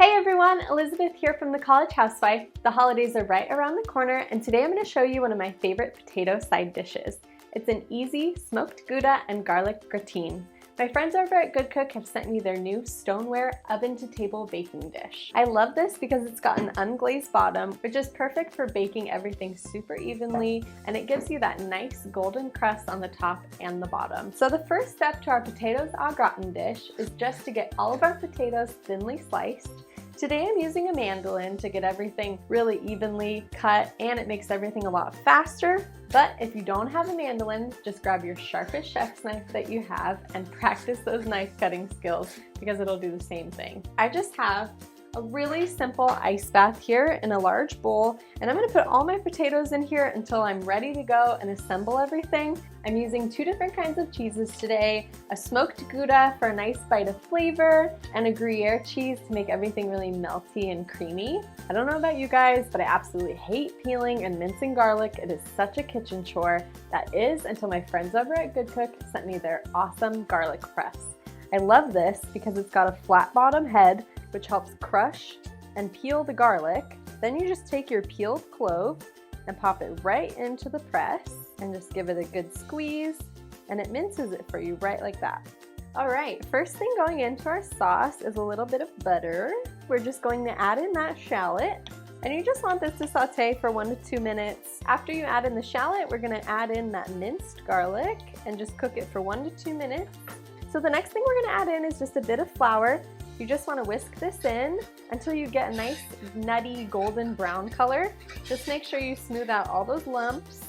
Hey everyone, Elizabeth here from The College Housewife. The holidays are right around the corner, and today I'm going to show you one of my favorite potato side dishes. It's an easy smoked Gouda and garlic gratin. My friends over at Good Cook have sent me their new stoneware oven-to-table baking dish. I love this because it's got an unglazed bottom, which is perfect for baking everything super evenly, and it gives you that nice golden crust on the top and the bottom. So the first step to our potatoes au gratin dish is just to get all of our potatoes thinly sliced. Today I'm using a mandolin to get everything really evenly cut, and it makes everything a lot faster. But if you don't have a mandolin, just grab your sharpest chef's knife that you have and practice those knife cutting skills because it'll do the same thing. I just have a really simple ice bath here in a large bowl, and I'm going to put all my potatoes in here until I'm ready to go and assemble everything. I'm using two different kinds of cheeses today, a smoked Gouda for a nice bite of flavor, and a Gruyere cheese to make everything really melty and creamy. I don't know about you guys, but I absolutely hate peeling and mincing garlic. It is such a kitchen chore. That is until my friends over at Good Cook sent me their awesome garlic press. I love this because it's got a flat bottom head, which helps crush and peel the garlic. Then you just take your peeled clove and pop it right into the press and just give it a good squeeze, and it minces it for you right like that. All right, first thing going into our sauce is a little bit of butter. We're just going to add in that shallot, and you just want this to saute for 1 to 2 minutes. After you add in the shallot, we're gonna add in that minced garlic and just cook it for 1 to 2 minutes. So the next thing we're gonna add in is just a bit of flour. You just want to whisk this in until you get a nice nutty golden brown color. Just make sure you smooth out all those lumps.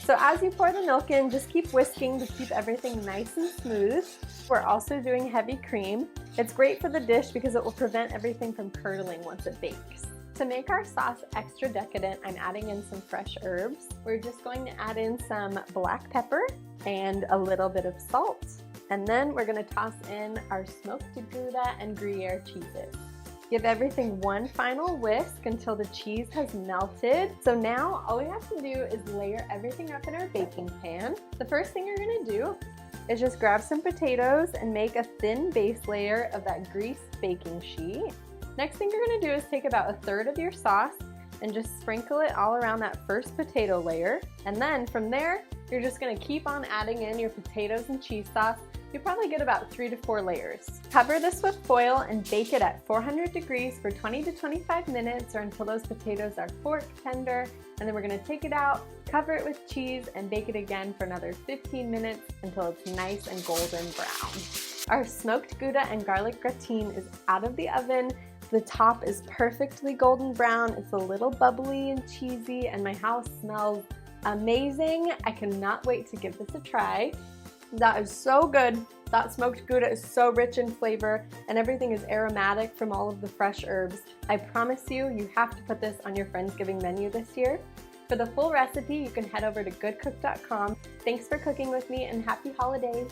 So as you pour the milk in, just keep whisking to keep everything nice and smooth. We're also doing heavy cream. It's great for the dish because it will prevent everything from curdling once it bakes. To make our sauce extra decadent, I'm adding in some fresh herbs. We're just going to add in some black pepper and a little bit of salt. And then we're going to toss in our smoked Gouda and Gruyere cheeses. Give everything one final whisk until the cheese has melted. So now all we have to do is layer everything up in our baking pan. The first thing you're going to do is just grab some potatoes and make a thin base layer of that greased baking sheet. Next thing you're going to do is take about 1/3 of your sauce and just sprinkle it all around that first potato layer. And then from there, you're just going to keep on adding in your potatoes and cheese sauce. You probably get about 3 to 4 layers. Cover this with foil and bake it at 400 degrees for 20 to 25 minutes or until those potatoes are fork tender. And then we're going to take it out, cover it with cheese, and bake it again for another 15 minutes until it's nice and golden brown. Our smoked Gouda and garlic gratin is out of the oven. The top is perfectly golden brown. It's a little bubbly and cheesy, and my house smells amazing. I cannot wait to give this a try. That is so good. That smoked Gouda is so rich in flavor, and everything is aromatic from all of the fresh herbs. I promise you, you have to put this on your Friendsgiving menu this year. For the full recipe, you can head over to goodcook.com. Thanks for cooking with me, and happy holidays.